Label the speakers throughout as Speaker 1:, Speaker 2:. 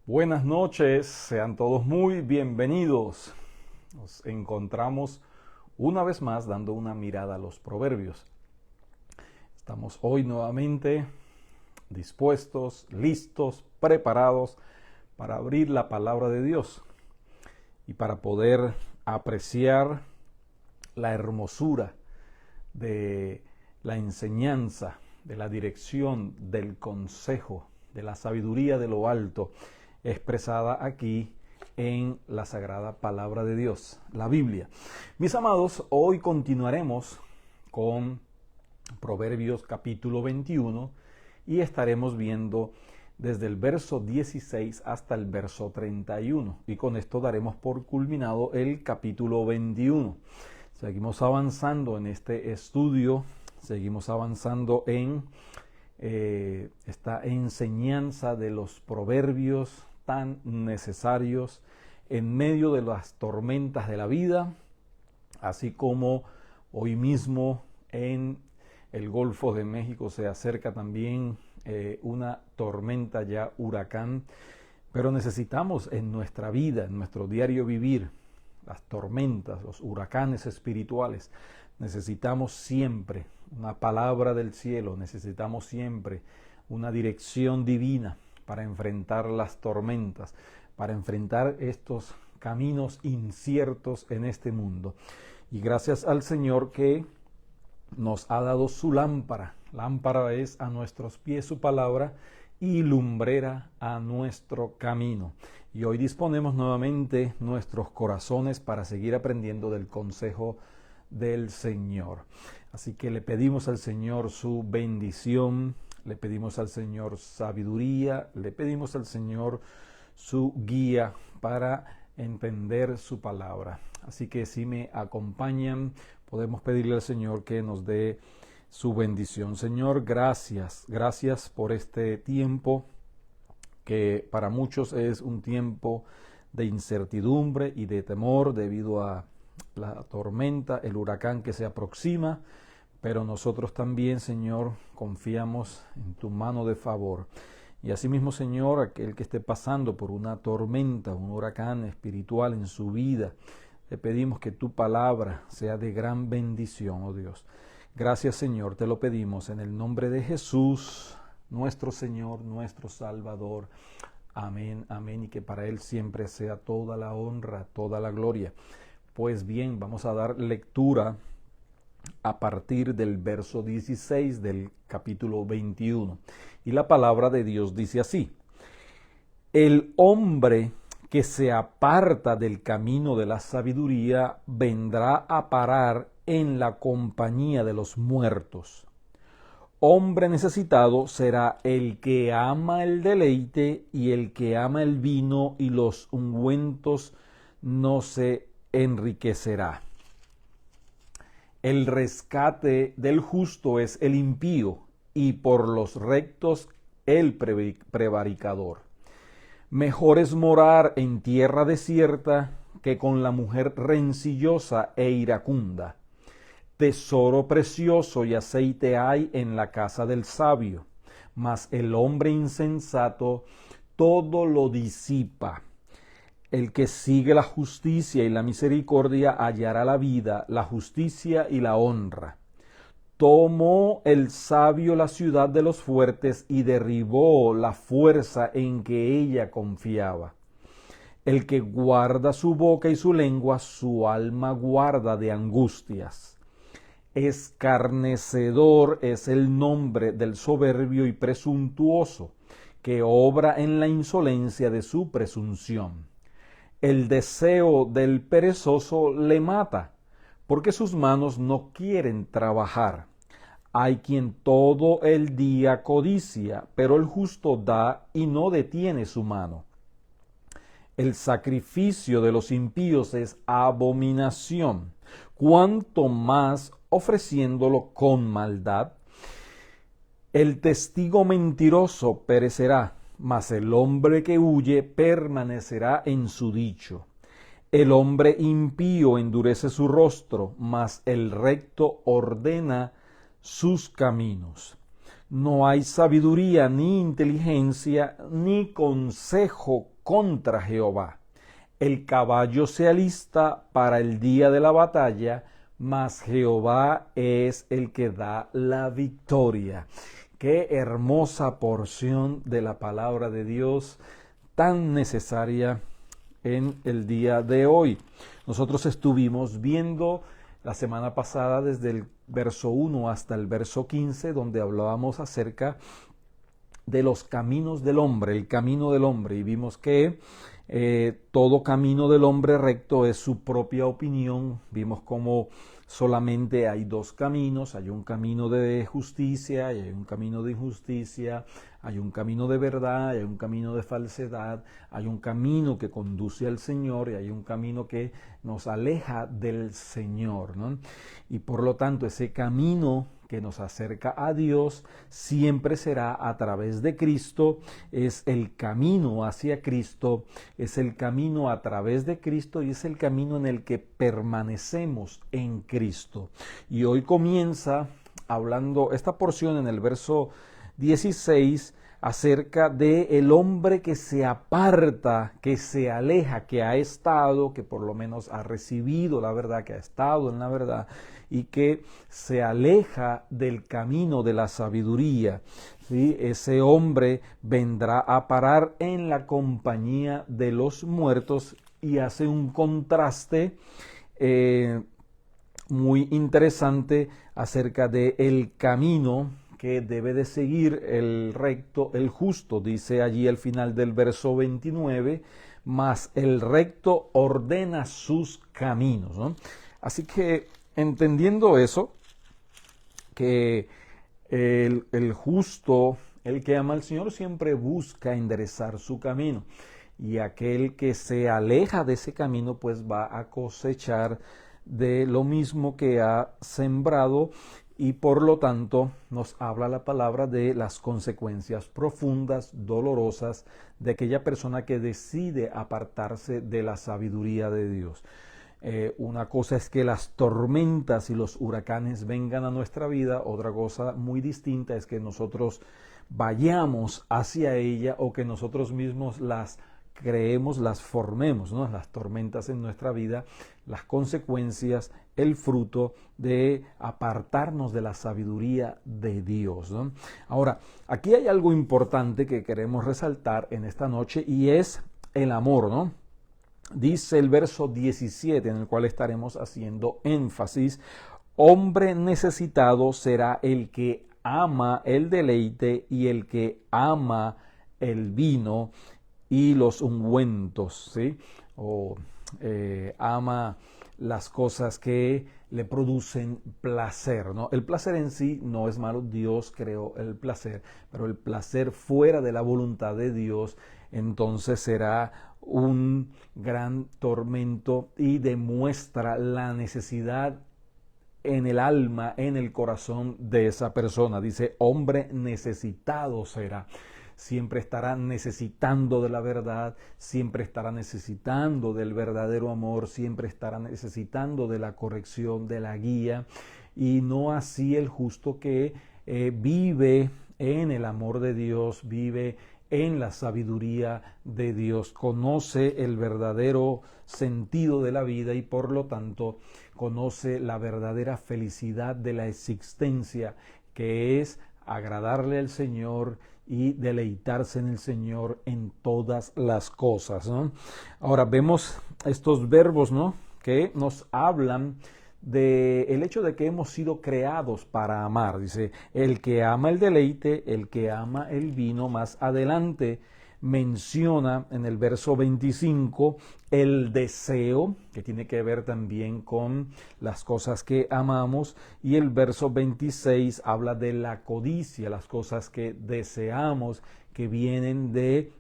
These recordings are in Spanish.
Speaker 1: Buenas noches, sean todos muy bienvenidos. Nos encontramos una vez más dando una mirada a los proverbios. Estamos hoy nuevamente dispuestos, listos, preparados para abrir la palabra de Dios y para poder apreciar la hermosura de la enseñanza, de la dirección, del consejo, de la sabiduría de lo alto, expresada aquí en la sagrada palabra de Dios, la Biblia. Mis amados, hoy continuaremos con Proverbios capítulo 21 y estaremos viendo desde el verso 16 hasta el verso 31. Y con esto daremos por culminado el capítulo 21. Seguimos avanzando en este estudio, seguimos avanzando en esta enseñanza de los proverbios tan necesarios en medio de las tormentas de la vida, así como hoy mismo en el Golfo de México se acerca también una tormenta ya huracán, pero necesitamos en nuestra vida, en nuestro diario vivir, las tormentas, los huracanes espirituales. Necesitamos siempre una palabra del cielo, necesitamos siempre una dirección divina para enfrentar las tormentas, para enfrentar estos caminos inciertos en este mundo. Y gracias al Señor que nos ha dado su lámpara. Lámpara es a nuestros pies su palabra y lumbrera a nuestro camino. Y hoy disponemos nuevamente nuestros corazones para seguir aprendiendo del consejo del Señor. Así que le pedimos al Señor su bendición, le pedimos al Señor sabiduría, le pedimos al Señor su guía para entender su palabra. Así que si me acompañan, podemos pedirle al Señor que nos dé su bendición. Señor, gracias por este tiempo que para muchos es un tiempo de incertidumbre y de temor debido a la tormenta, el huracán que se aproxima, pero nosotros también, Señor, confiamos en tu mano de favor. Y asimismo, Señor, aquel que esté pasando por una tormenta, un huracán espiritual en su vida, le pedimos que tu palabra sea de gran bendición, oh Dios. Gracias, Señor, te lo pedimos en el nombre de Jesús, nuestro Señor, nuestro Salvador. Amén, amén, y que para Él siempre sea toda la honra, toda la gloria. Pues bien, vamos a dar lectura a partir del verso 16 del capítulo 21. Y la palabra de Dios dice así: el hombre que se aparta del camino de la sabiduría vendrá a parar en la compañía de los muertos. Hombre necesitado será el que ama el deleite, y el que ama el vino y los ungüentos no se enriquecerá. El rescate del justo es el impío, y por los rectos el prevaricador. Mejor es morar en tierra desierta que con la mujer rencillosa e iracunda. Tesoro precioso y aceite hay en la casa del sabio, mas el hombre insensato todo lo disipa. El que sigue la justicia y la misericordia hallará la vida, la justicia y la honra. Tomó el sabio la ciudad de los fuertes y derribó la fuerza en que ella confiaba. El que guarda su boca y su lengua, su alma guarda de angustias. Escarnecedor es el nombre del soberbio y presuntuoso, que obra en la insolencia de su presunción. El deseo del perezoso le mata, porque sus manos no quieren trabajar. Hay quien todo el día codicia, pero el justo da y no detiene su mano. El sacrificio de los impíos es abominación, cuanto más ofreciéndolo con maldad. El testigo mentiroso perecerá, mas el hombre que huye permanecerá en su dicho. El hombre impío endurece su rostro, mas el recto ordena sus caminos. No hay sabiduría ni inteligencia ni consejo contra Jehová. El caballo se alista para el día de la batalla, mas Jehová es el que da la victoria. Qué hermosa porción de la palabra de Dios, tan necesaria en el día de hoy. Nosotros estuvimos viendo la semana pasada desde el verso 1 hasta el verso 15, donde hablábamos acerca de los caminos del hombre, el camino del hombre, y vimos que todo camino del hombre recto es su propia opinión. Vimos cómo solamente hay dos caminos: hay un camino de justicia y hay un camino de injusticia, hay un camino de verdad y hay un camino de falsedad, hay un camino que conduce al Señor y hay un camino que nos aleja del Señor, ¿no? Y por lo tanto ese camino que nos acerca a Dios siempre será a través de Cristo. Es el camino hacia Cristo, es el camino a través de Cristo y es el camino en el que permanecemos en Cristo. Y hoy comienza hablando esta porción en el verso 16 acerca de el hombre que se aparta, que se aleja, que ha estado, que por lo menos ha recibido la verdad, que ha estado en la verdad y que se aleja del camino de la sabiduría. ¿Sí? Ese hombre vendrá a parar en la compañía de los muertos y hace un contraste muy interesante acerca de el camino que debe de seguir el recto, el justo. Dice allí al final del verso 29, mas el recto ordena sus caminos, ¿no? Así que entendiendo eso, que el justo, el que ama al Señor, siempre busca enderezar su camino. Y aquel que se aleja de ese camino, pues va a cosechar de lo mismo que ha sembrado. Y por lo tanto nos habla la palabra de las consecuencias profundas, dolorosas, de aquella persona que decide apartarse de la sabiduría de Dios. Una cosa es que las tormentas y los huracanes vengan a nuestra vida, otra cosa muy distinta es que nosotros vayamos hacia ella o que nosotros mismos las creemos, las formemos, ¿no? Las tormentas en nuestra vida, las consecuencias, el fruto de apartarnos de la sabiduría de Dios, ¿no? Ahora, aquí hay algo importante que queremos resaltar en esta noche y es el amor, ¿no? Dice el verso 17, en el cual estaremos haciendo énfasis: hombre necesitado será el que ama el deleite y el que ama el vino y los ungüentos, ¿sí? O ama las cosas que le producen placer, ¿no? El placer en sí no es malo, Dios creó el placer, pero el placer fuera de la voluntad de Dios, entonces será un gran tormento y demuestra la necesidad en el alma, en el corazón de esa persona. Dice, hombre necesitado será. Siempre estará necesitando de la verdad, siempre estará necesitando del verdadero amor, siempre estará necesitando de la corrección, de la guía, y no así el justo que vive en el amor de Dios, vive en la sabiduría de Dios, conoce el verdadero sentido de la vida y por lo tanto conoce la verdadera felicidad de la existencia, que es agradarle al Señor y deleitarse en el Señor en todas las cosas, ¿no? Ahora vemos estos verbos, ¿no?, que nos hablan del hecho de que hemos sido creados para amar. Dice, el que ama el deleite, el que ama el vino. Más adelante menciona en el verso 25 el deseo, que tiene que ver también con las cosas que amamos, y el verso 26 habla de la codicia, las cosas que deseamos, que vienen de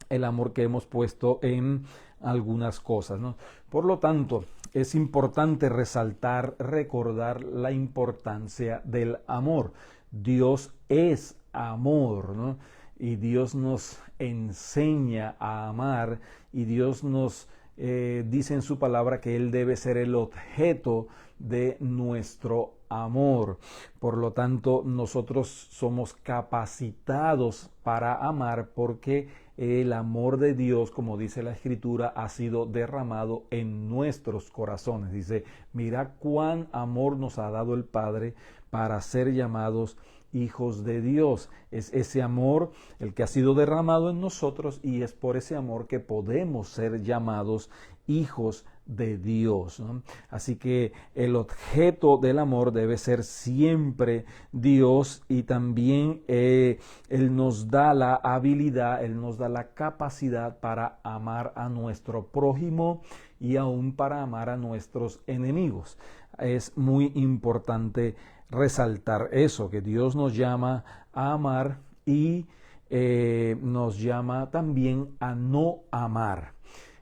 Speaker 1: el amor que hemos puesto en algunas cosas, ¿no? Por lo tanto, es importante resaltar, recordar la importancia del amor. Dios es amor, ¿no? Y Dios nos enseña a amar y Dios nos dice en su palabra que Él debe ser el objeto de nuestro amor. Por lo tanto, nosotros somos capacitados para amar porque el amor de Dios, como dice la Escritura, ha sido derramado en nuestros corazones. Dice, mira cuán amor nos ha dado el Padre para ser llamados hijos de Dios. Es ese amor el que ha sido derramado en nosotros y es por ese amor que podemos ser llamados hijos de Dios, ¿no? Así que el objeto del amor debe ser siempre Dios y también Él nos da la habilidad, Él nos da la capacidad para amar a nuestro prójimo y aún para amar a nuestros enemigos. Es muy importante resaltar eso, que Dios nos llama a amar y nos llama también a no amar.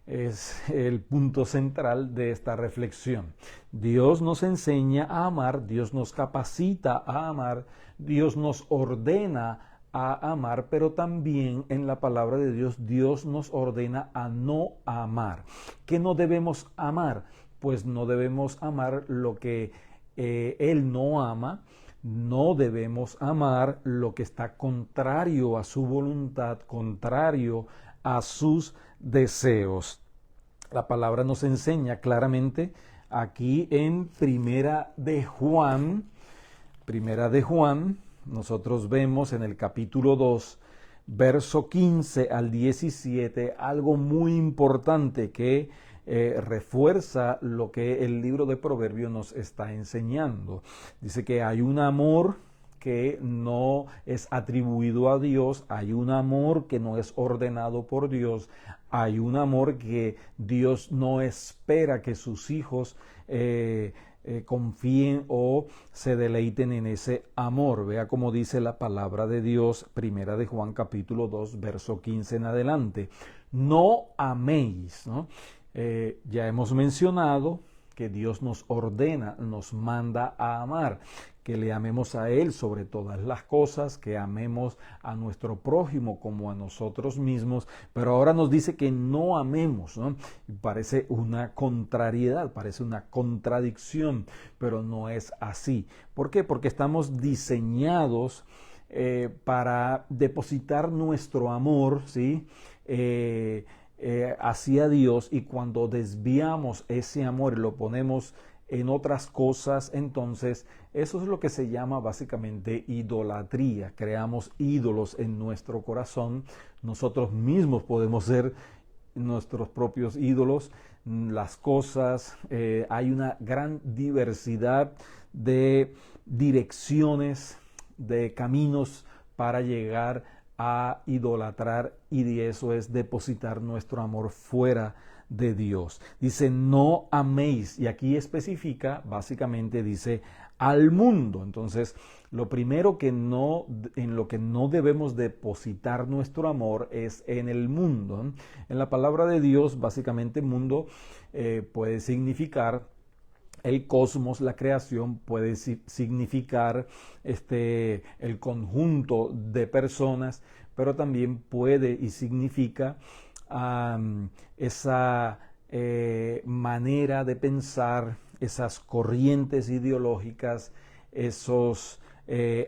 Speaker 1: Es el punto central de esta reflexión. Dios nos enseña a amar, Dios nos capacita a amar, Dios nos ordena a amar, pero también en la palabra de Dios, Dios nos ordena a no amar. ¿Qué no debemos amar? Pues no debemos amar lo que Él no ama. No debemos amar lo que está contrario a su voluntad, contrario a sus deseos. La palabra nos enseña claramente aquí en Primera de Juan, nosotros vemos en el capítulo 2, verso 15 al 17, algo muy importante que refuerza lo que el libro de Proverbios nos está enseñando. Dice que hay un amor que no es atribuido a Dios, hay un amor que no es ordenado por Dios, hay un amor que Dios no espera que sus hijos confíen o se deleiten en ese amor. Vea cómo dice la palabra de Dios, Primera de Juan capítulo 2, verso 15 en adelante. No améis, ¿no? Ya hemos mencionado que Dios nos ordena, nos manda a amar, que le amemos a Él sobre todas las cosas, que amemos a nuestro prójimo como a nosotros mismos, pero ahora nos dice que no amemos, ¿no? Parece una contrariedad, parece una contradicción, pero no es así. ¿Por qué? Porque estamos diseñados para depositar nuestro amor, ¿sí? Hacia Dios, y cuando desviamos ese amor y lo ponemos en otras cosas, entonces eso es lo que se llama básicamente idolatría. Creamos ídolos en nuestro corazón. Nosotros mismos podemos ser nuestros propios ídolos, las cosas. Hay una gran diversidad de direcciones, de caminos para llegar a idolatrar, y de eso es depositar nuestro amor fuera de Dios. Dice, no améis, y aquí especifica, básicamente dice, al mundo. Entonces, lo primero en lo que no debemos depositar nuestro amor es en el mundo. En la palabra de Dios, básicamente mundo puede significar el cosmos, la creación, puede significar el conjunto de personas, pero también puede y significa esa manera de pensar, esas corrientes ideológicas, esos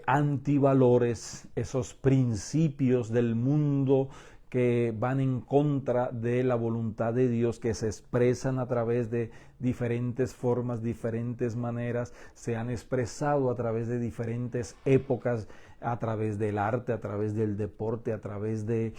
Speaker 1: antivalores, esos principios del mundo que van en contra de la voluntad de Dios, que se expresan a través de diferentes formas, diferentes maneras, se han expresado a través de diferentes épocas, a través del arte, a través del deporte, a través de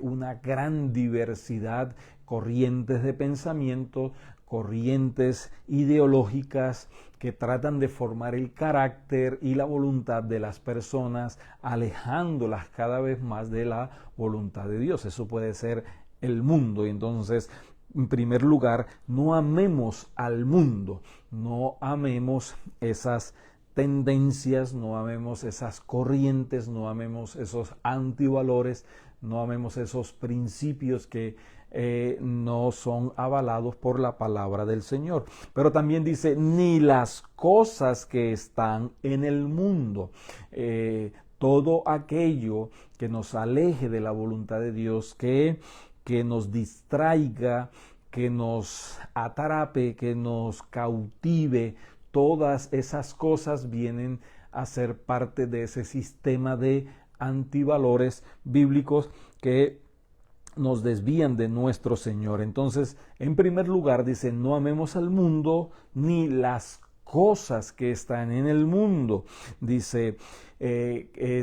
Speaker 1: una gran diversidad, corrientes de pensamiento, corrientes ideológicas que tratan de formar el carácter y la voluntad de las personas, alejándolas cada vez más de la voluntad de Dios. Eso puede ser el mundo. Y entonces, en primer lugar, no amemos al mundo, no amemos esas tendencias, no amemos esas corrientes, no amemos esos antivalores, no amemos esos principios que no son avalados por la palabra del Señor. Pero también dice, ni las cosas que están en el mundo. Todo aquello que nos aleje de la voluntad de Dios, que nos distraiga, que nos atrape, que nos cautive. Todas esas cosas vienen a ser parte de ese sistema de antivalores bíblicos que nos desvían de nuestro Señor. Entonces, en primer lugar, dice, no amemos al mundo ni las cosas que están en el mundo. Dice,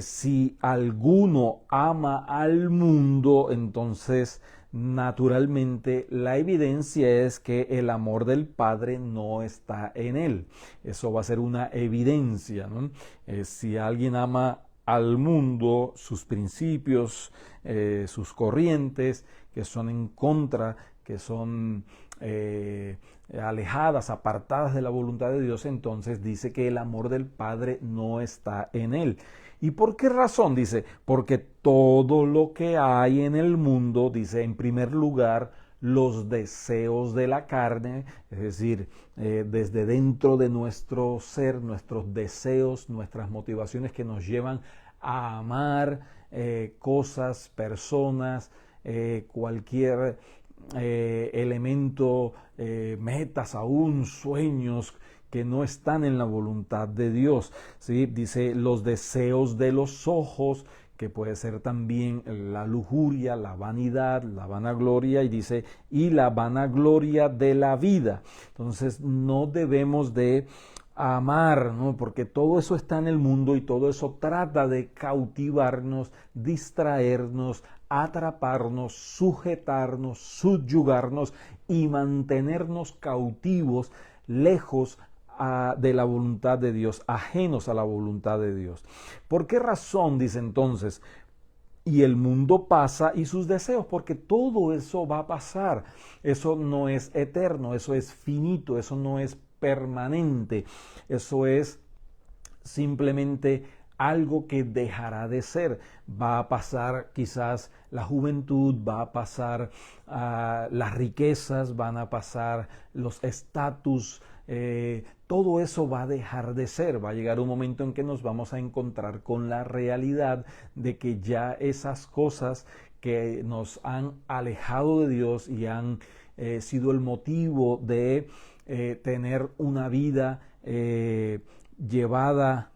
Speaker 1: si alguno ama al mundo, entonces naturalmente la evidencia es que el amor del Padre no está en él. Eso va a ser una evidencia, ¿no? Si alguien ama al mundo, sus principios, sus corrientes, que son en contra, que son alejadas, apartadas de la voluntad de Dios, entonces dice que el amor del Padre no está en él. ¿Y por qué razón? Dice, porque todo lo que hay en el mundo, dice, en primer lugar, los deseos de la carne, es decir, desde dentro de nuestro ser, nuestros deseos, nuestras motivaciones que nos llevan a amar cosas, personas, cualquier elemento, metas aún, sueños que no están en la voluntad de Dios. ¿Sí? Dice los deseos de los ojos, que puede ser también la lujuria, la vanidad, la vanagloria, y dice, y la vanagloria de la vida. Entonces no debemos de amar, ¿no? Porque todo eso está en el mundo y todo eso trata de cautivarnos, distraernos, atraparnos, sujetarnos, subyugarnos y mantenernos cautivos, lejos de la voluntad de Dios, ajenos a la voluntad de Dios. ¿Por qué razón? Dice entonces, y el mundo pasa y sus deseos, porque todo eso va a pasar. Eso no es eterno, eso es finito, eso no es permanente, eso es simplemente algo que dejará de ser. Va a pasar quizás la juventud, va a pasar las riquezas, van a pasar los estatus, todo eso va a dejar de ser. Va a llegar un momento en que nos vamos a encontrar con la realidad de que ya esas cosas que nos han alejado de Dios y han sido el motivo de tener una vida llevada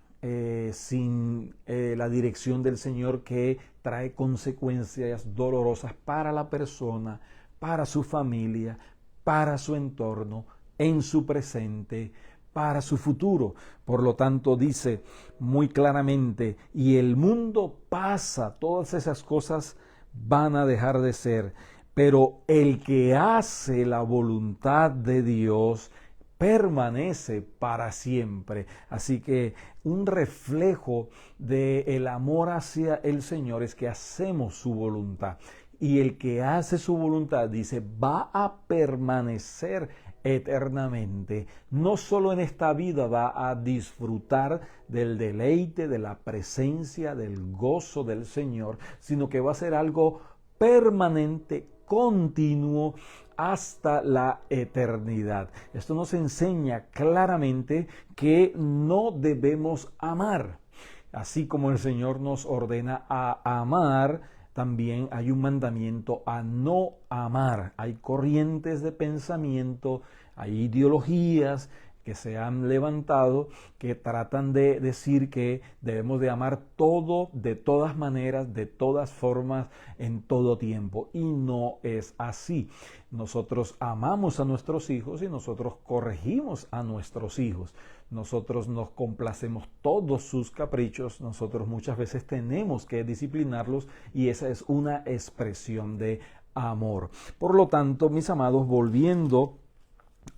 Speaker 1: sin la dirección del Señor, que trae consecuencias dolorosas para la persona, para su familia, para su entorno, en su presente, para su futuro. Por lo tanto, dice muy claramente, y el mundo pasa, todas esas cosas van a dejar de ser, pero el que hace la voluntad de Dios permanece para siempre. Así que un reflejo del amor hacia el Señor es que hacemos su voluntad. Y el que hace su voluntad, dice, va a permanecer eternamente. No solo en esta vida va a disfrutar del deleite, de la presencia, del gozo del Señor, sino que va a ser algo permanente, continuo, hasta la eternidad. Esto nos enseña claramente que no debemos amar. Así como el Señor nos ordena a amar, también hay un mandamiento a no amar. Hay corrientes de pensamiento, hay ideologías que se han levantado que tratan de decir que debemos de amar todo, de todas maneras, de todas formas, en todo tiempo. Y no es así. Nosotros amamos a nuestros hijos y nosotros corregimos a nuestros hijos. Nosotros nos complacemos todos sus caprichos. Nosotros muchas veces tenemos que disciplinarlos y esa es una expresión de amor. Por lo tanto, mis amados, volviendo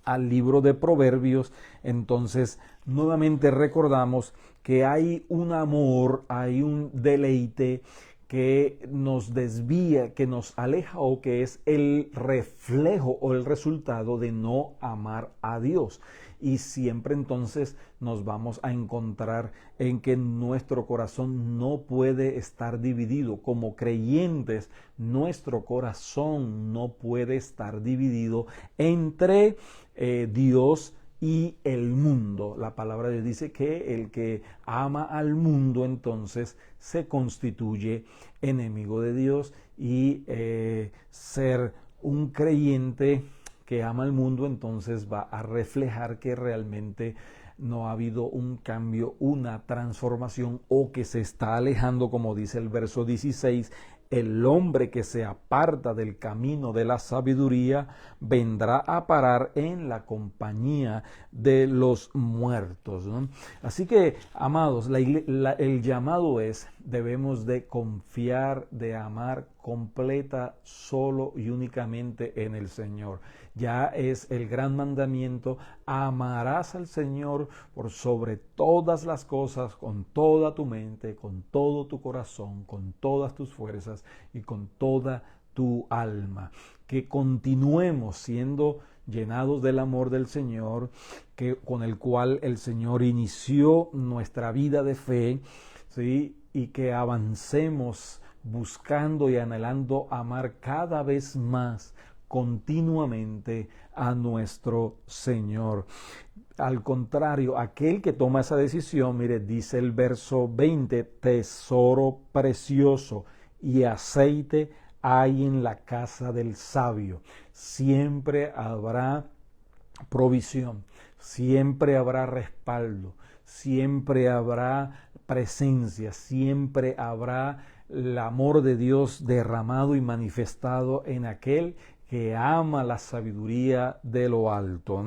Speaker 1: al libro de Proverbios, entonces nuevamente recordamos que hay un amor, hay un deleite que nos desvía, que nos aleja o que es el reflejo o el resultado de no amar a Dios. Y siempre entonces nos vamos a encontrar en que nuestro corazón no puede estar dividido. Como creyentes, nuestro corazón no puede estar dividido entre Dios y el mundo. La palabra de Dios dice que el que ama al mundo entonces se constituye enemigo de Dios, y ser un creyente que ama al mundo, entonces va a reflejar que realmente no ha habido un cambio, una transformación, o que se está alejando, como dice el verso 16, el hombre que se aparta del camino de la sabiduría vendrá a parar en la compañía de los muertos, ¿no? Así que, amados, el llamado es, debemos de confiar, de amar completa, solo y únicamente en el Señor. Ya es el gran mandamiento: amarás al Señor por sobre todas las cosas, con toda tu mente, con todo tu corazón, con todas tus fuerzas y con toda tu alma. Que continuemos siendo llenados del amor del Señor, con el cual el Señor inició nuestra vida de fe, ¿sí? Y que avancemos buscando y anhelando amar cada vez más, continuamente, a nuestro Señor. Al contrario, aquel que toma esa decisión, mire, dice el verso 20, tesoro precioso y aceite hay en la casa del sabio. Siempre habrá provisión, siempre habrá respaldo, siempre habrá presencia, siempre habrá el amor de Dios derramado y manifestado en aquel que ama la sabiduría de lo alto.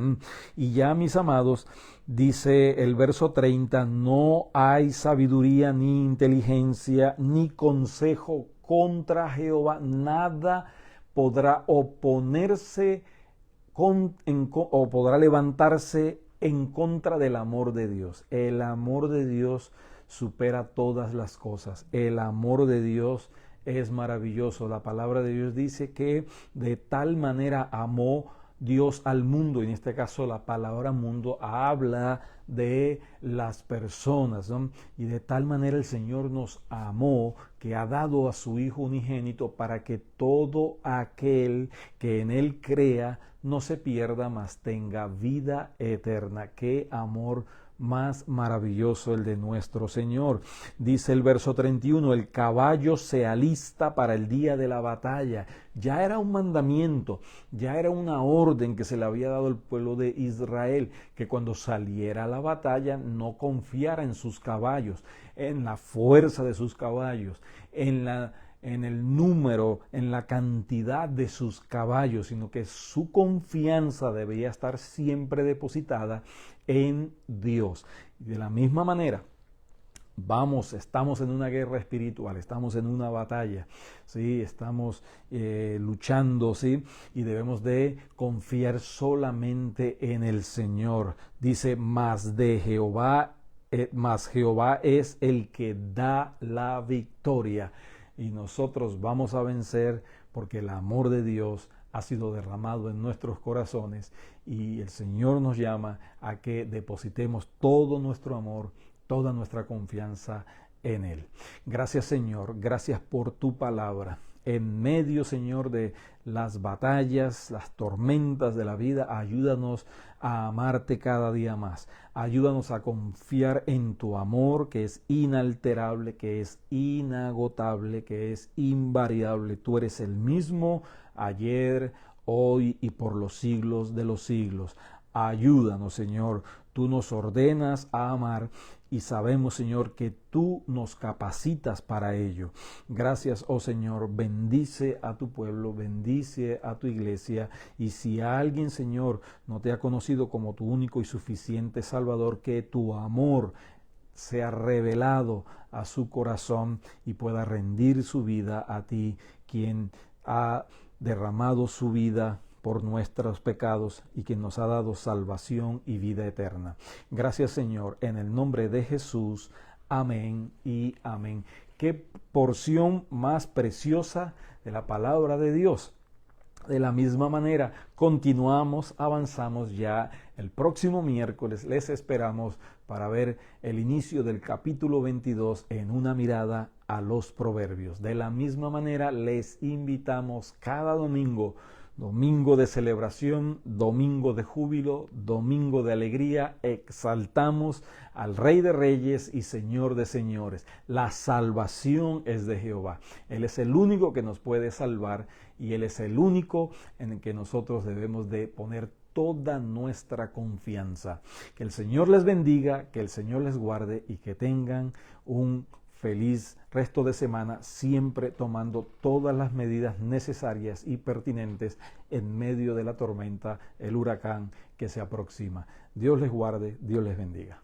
Speaker 1: Y ya, mis amados, dice el verso 30, no hay sabiduría ni inteligencia ni consejo contra Jehová, nada podrá oponerse o podrá levantarse en contra del amor de Dios. El amor de Dios supera todas las cosas. El amor de Dios es maravilloso. La palabra de Dios dice que de tal manera amó Dios al mundo, y en este caso la palabra mundo habla de las personas, ¿no? Y de tal manera el Señor nos amó que ha dado a su Hijo unigénito para que todo aquel que en Él crea no se pierda, mas tenga vida eterna. ¡Qué amor más maravilloso el de nuestro Señor! Dice el verso 31, el caballo se alista para el día de la batalla. Ya era un mandamiento, ya era una orden que se le había dado al pueblo de Israel, que cuando saliera a la batalla no confiara en sus caballos, en la fuerza de sus caballos, en el número, en la cantidad de sus caballos, sino que su confianza debía estar siempre depositada en Dios. Y de la misma manera, estamos en una guerra espiritual, estamos en una batalla, ¿sí? Estamos luchando, ¿sí? Y debemos de confiar solamente en el Señor. Dice, mas Jehová es el que da la victoria. Y nosotros vamos a vencer porque el amor de Dios ha sido derramado en nuestros corazones, y el Señor nos llama a que depositemos todo nuestro amor, toda nuestra confianza en Él. Gracias, Señor, gracias por tu palabra. En medio, Señor, de las batallas, las tormentas de la vida, ayúdanos a amarte cada día más. Ayúdanos a confiar en tu amor, que es inalterable, que es inagotable, que es invariable. Tú eres el mismo ayer, hoy y por los siglos de los siglos. Ayúdanos, Señor. Tú nos ordenas a amar y sabemos, Señor, que tú nos capacitas para ello. Gracias, oh Señor. Bendice a tu pueblo, bendice a tu iglesia. Y si alguien, Señor, no te ha conocido como tu único y suficiente Salvador, que tu amor sea revelado a su corazón y pueda rendir su vida a ti, quien ha derramado su vida por nuestros pecados y quien nos ha dado salvación y vida eterna. Gracias, Señor, en el nombre de Jesús. Amén y amén. Qué porción más preciosa de la palabra de Dios. De la misma manera, continuamos, avanzamos ya. El próximo miércoles les esperamos para ver el inicio del capítulo 22 en una mirada a los proverbios. De la misma manera, les invitamos cada domingo domingo de celebración, domingo de júbilo, domingo de alegría. Exaltamos al Rey de Reyes y Señor de Señores. La salvación es de Jehová. Él es el único que nos puede salvar y Él es el único en el que nosotros debemos de poner toda nuestra confianza. Que el Señor les bendiga, que el Señor les guarde y que tengan un feliz resto de semana, siempre tomando todas las medidas necesarias y pertinentes en medio de la tormenta, el huracán que se aproxima. Dios les guarde, Dios les bendiga.